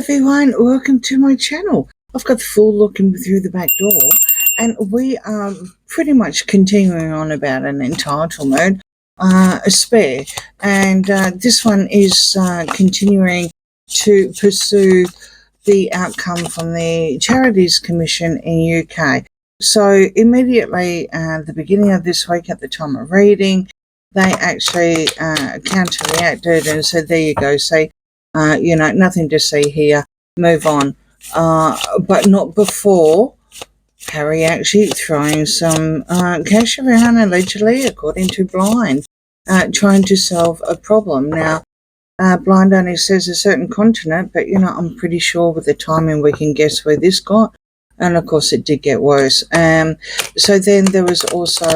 everyone, welcome to my channel. I've got the full looking through the back door, and we are pretty much continuing on about an entitlement, a spare, and this one is continuing to pursue the outcome from the Charities Commission in UK. So immediately at the beginning of this week, at the time of reading, they actually counter-reacted and said, there you go, see, nothing to see here, move on. But not before Harry actually throwing some cash around, allegedly, according to Blind, trying to solve a problem. Now, Blind only says a certain continent, but, I'm pretty sure with the timing we can guess where this got. And, of course, it did get worse. So then there was also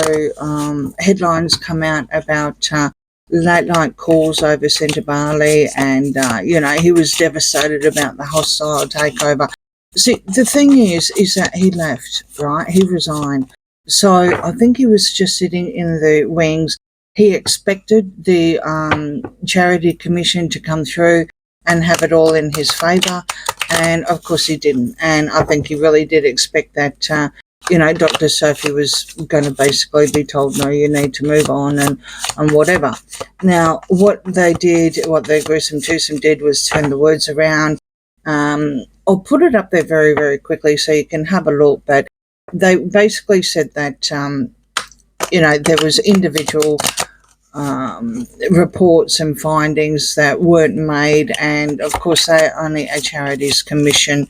headlines come out about late-night calls over Sentebale, and, he was devastated about the hostile takeover. See, the thing is that he left, right? He resigned. So I think he was just sitting in the wings. He expected the Charity Commission to come through and have it all in his favour, and of course he didn't. And I think he really did expect that, Dr. Sophie was going to basically be told, no, you need to move on and whatever. Now, what the gruesome twosome did was turn the words around. I'll put it up there very, very quickly so you can have a look, but they basically said that, there was individual reports and findings that weren't made, and of course they're only a charities commission,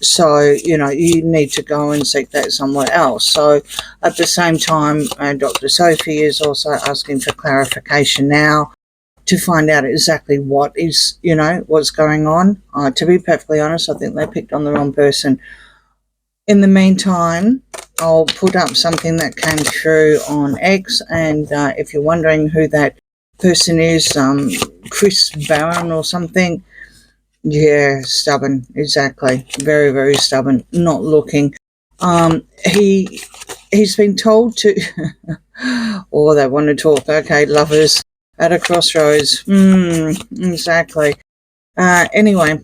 so you need to go and seek that somewhere else. So at the same time, Dr. Sophie is also asking for clarification now to find out exactly what is, what's going on. To be perfectly honest, I think they picked on the wrong person. In the meantime, I'll put up something that came through on X, and if you're wondering who that person is, Chris Barron or something, yeah, stubborn, exactly, very, very stubborn, not looking. He's been told to, or they want to talk, okay, lovers at a crossroads, exactly. Anyway,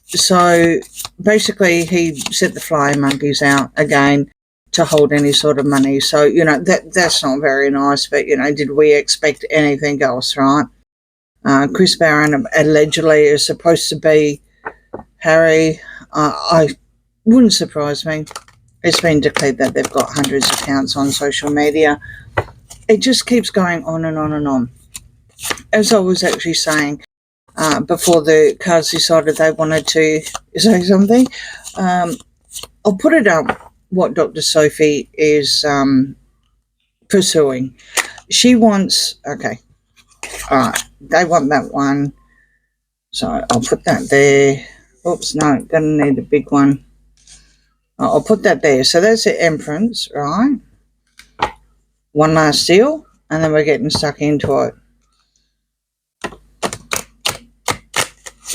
so basically he set the flying monkeys out again to hold any sort of money. So, that's not very nice, but, did we expect anything else, right? Chris Barron allegedly is supposed to be Harry. I wouldn't surprise me. It's been declared that they've got hundreds of accounts on social media. It just keeps going on and on and on. As I was actually saying, before the cards decided they wanted to say something, I'll put it up what Dr. Sophie is pursuing. She wants, okay, all right, they want that one, so I'll put that there. Oops, no, gonna need a big one. I'll put that there. So that's the Empress, right? One last deal, and then we're getting stuck into it.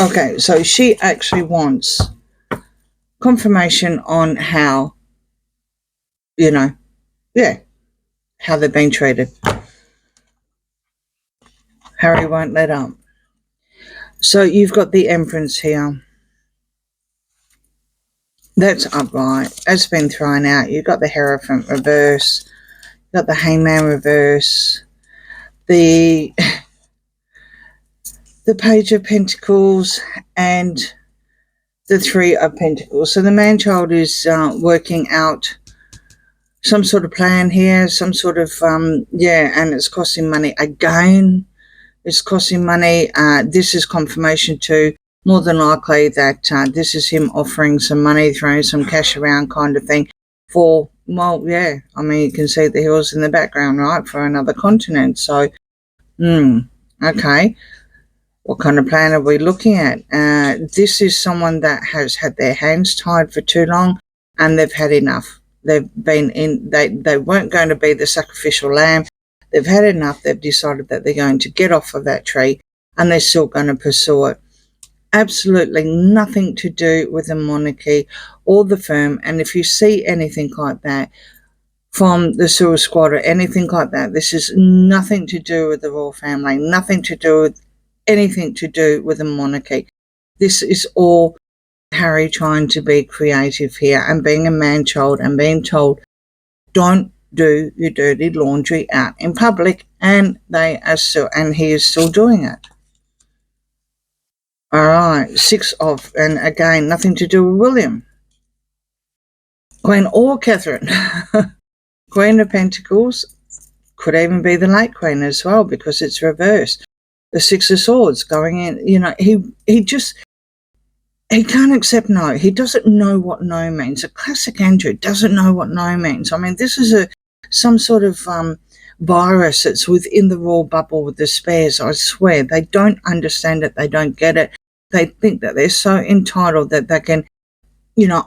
Okay, so she actually wants confirmation on how, how they've been treated. Harry won't let up. So you've got the Empress here. That's upright. That's been thrown out. You've got the Hierophant reverse. You've got the Hangman reverse. The Page of Pentacles and the Three of Pentacles. So the man-child is working out some sort of plan here, some sort of, and it's costing money. Again, it's costing money. This is confirmation too, more than likely, that this is him offering some money, throwing some cash around kind of thing for, well, yeah, I mean, you can see the hills in the background, right, for another continent. So, okay. What kind of plan are we looking at? This is someone that has had their hands tied for too long, and they've had enough. They've been in, they weren't going to be the sacrificial lamb. They've had enough. They've decided that they're going to get off of that tree, and they're still going to pursue it. Absolutely nothing to do with the monarchy or the firm. And if you see anything like that from the sewer squad or anything like that, this is nothing to do with the royal family, nothing to do with anything to do with the monarchy. This is all Harry trying to be creative here and being a man-child and being told, don't do your dirty laundry out in public, and he is still doing it. All right, and again, nothing to do with William. Queen or Catherine. Queen of Pentacles, could even be the late Queen as well, because it's reversed. The Six of Swords going in, he can't accept no. He doesn't know what no means. A classic Andrew doesn't know what no means. I mean, this is some sort of virus that's within the royal bubble with the spares. I swear, they don't understand it. They don't get it. They think that they're so entitled that they can,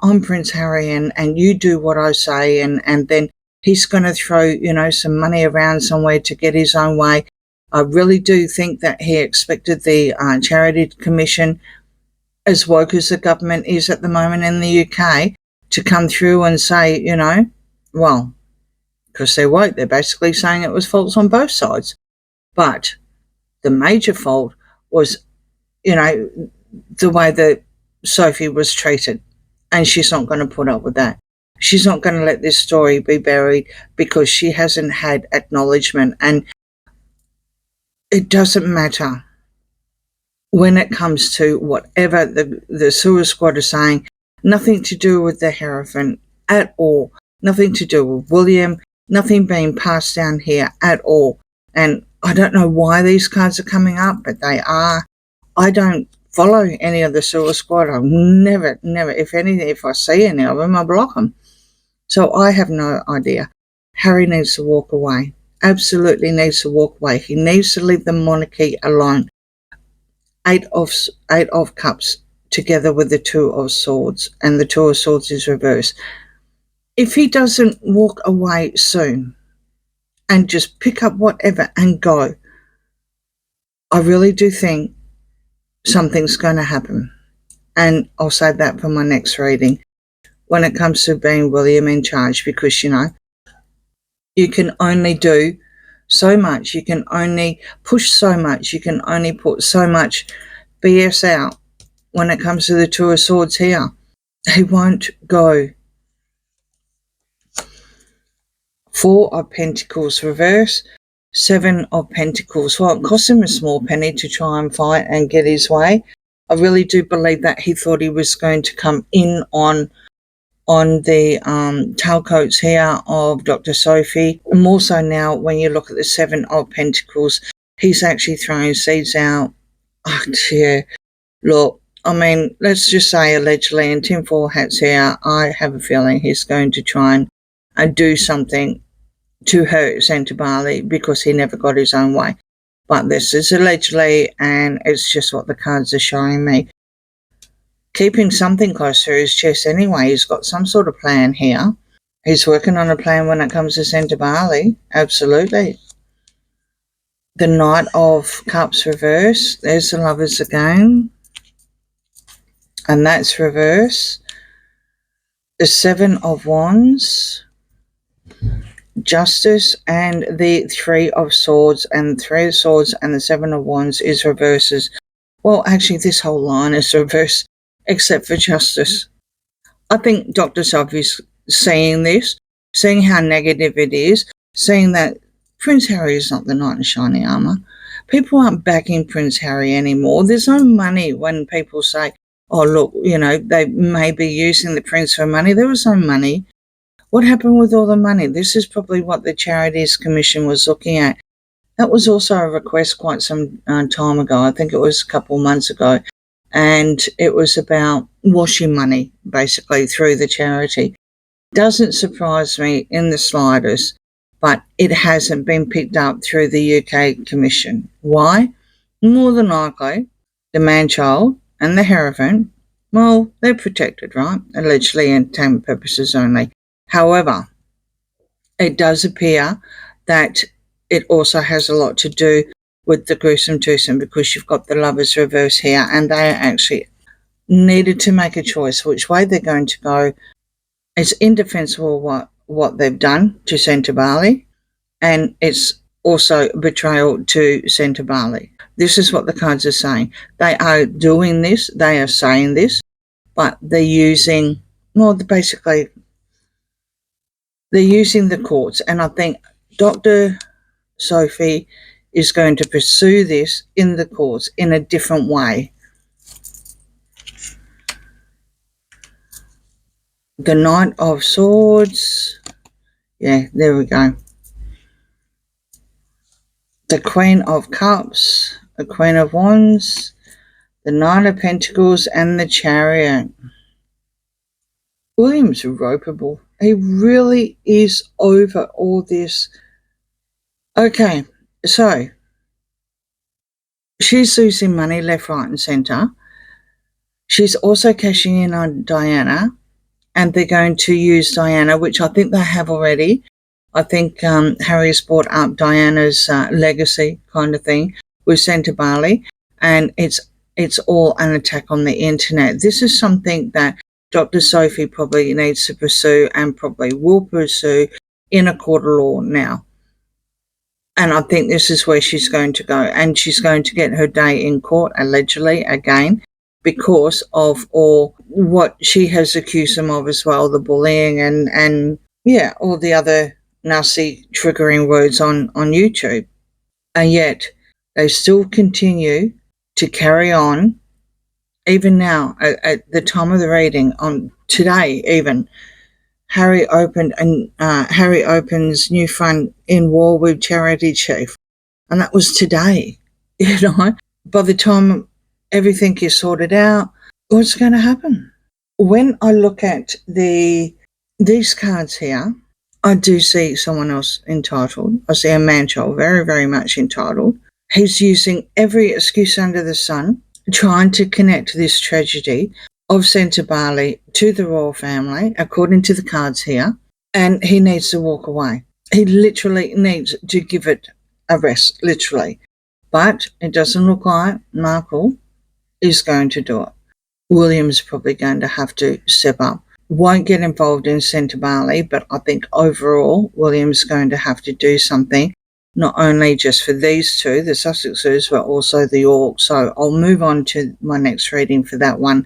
I'm Prince Harry and you do what I say, and then he's going to throw, some money around somewhere to get his own way. I really do think that he expected the Charity Commission, as woke as the government is at the moment in the UK, to come through and say, well, because they're woke, they're basically saying it was false on both sides. But the major fault was, the way that Sophie was treated. And she's not going to put up with that. She's not going to let this story be buried because she hasn't had acknowledgement. And it doesn't matter when it comes to whatever the sewer squad are saying, nothing to do with the Hierophant at all, nothing to do with William, nothing being passed down here at all. And I don't know why these cards are coming up, but they are. I don't follow any of the sewer squad. I've never, if anything, if I see any of them, I block them. So I have no idea. Harry needs to walk away. Absolutely needs to walk away. He needs to leave the monarchy alone. Eight of Cups together with the Two of Swords, and the Two of Swords is reversed. If he doesn't walk away soon and just pick up whatever and go, I really do think something's going to happen. And I'll save that for my next reading when it comes to being William in charge, because, you can only do so much. You can only push so much. You can only put so much BS out when it comes to the Two of Swords here. He won't go. Four of Pentacles reverse. Seven of Pentacles. Well, it cost him a small penny to try and fight and get his way. I really do believe that he thought he was going to come in on the tailcoats here of Dr. Sophie. More so now when you look at the Seven of Pentacles, he's actually throwing seeds out. Oh, dear. Look, I mean, let's just say allegedly, in tinfoil hats here, I have a feeling he's going to try and do something to hurt Sentebale because he never got his own way. But this is allegedly, and it's just what the cards are showing me. Keeping something close to his chest anyway. He's got some sort of plan here. He's working on a plan when it comes to Sentebale. Absolutely. The Knight of Cups reverse. There's the Lovers again. And that's reverse. The Seven of Wands. Justice and the Three of Swords. And the Three of Swords and the Seven of Wands is reverses. Well, actually, this whole line is reverse, except for Justice. I think Dr. Sophie's seeing this, seeing how negative it is, seeing that Prince Harry is not the knight in shining armour. People aren't backing Prince Harry anymore. There's no money when people say, oh, look, they may be using the prince for money. There was no money. What happened with all the money? This is probably what the Charities Commission was looking at. That was also a request quite some time ago. I think it was a couple of months ago. And it was about washing money, basically, through the charity. Doesn't surprise me in the slightest, but it hasn't been picked up through the UK Commission. Why? More than likely, the man-child and the Hierophant, well, they're protected, right? Allegedly, entertainment purposes only. However, it does appear that it also has a lot to do with the gruesome twosome, because you've got the Lovers reverse here, and they actually needed to make a choice which way they're going to go. It's indefensible what they've done to Sentebale, and it's also betrayal to Sentebale. This is what the cards are saying. They are doing this, they are saying this but they're using, well, basically, they're using the courts. And I think Dr. Sophie is going to pursue this in the courts in a different way. The Knight of Swords. Yeah, there we go. The Queen of Cups, the Queen of Wands, the Knight of Pentacles, and the Chariot. William's ropeable. He really is over all this. Okay, so she's losing money left, right, and centre. She's also cashing in on Diana, and they're going to use Diana, which I think they have already. I think Harry's brought up Diana's legacy kind of thing with Sentebale, and it's all an attack on the internet. This is something that Dr. Sophie probably needs to pursue and probably will pursue in a court of law now. And I think this is where she's going to go. And she's going to get her day in court, allegedly, again, because of all what she has accused them of as well, the bullying and yeah, all the other nasty triggering words on YouTube. And yet they still continue to carry on. Even now, at the time of the reading, on today even, Harry opens new fund in war with charity chief, and that was today. By the time everything is sorted out, what's going to happen? When I look at these cards here, I do see someone else entitled. I see a man-child very, very much entitled. He's using every excuse under the sun, trying to connect this tragedy of Sentebale to the royal family, according to the cards here, and he needs to walk away. He literally needs to give it a rest, literally. But it doesn't look like Markle is going to do it. William's probably going to have to step up. Won't get involved in Sentebale, but I think overall William's going to have to do something, not only just for these two, the Sussexes, but also the Yorks. So I'll move on to my next reading for that one,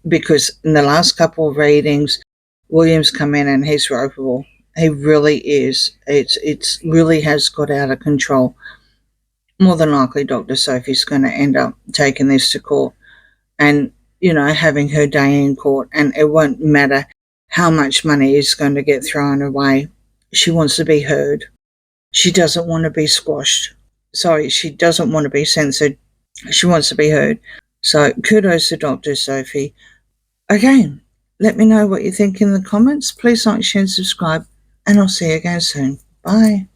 because in the last couple of readings, William's come in and he's ropeable. He really is. It's really has got out of control. More than likely, Dr. Sophie's going to end up taking this to court and, having her day in court, and it won't matter how much money is going to get thrown away. She wants to be heard. She doesn't want to be squashed. Sorry, she doesn't want to be censored. She wants to be heard. So kudos to Dr. Sophie. Again, let me know what you think in the comments. Please like, share, and subscribe, and I'll see you again soon. Bye.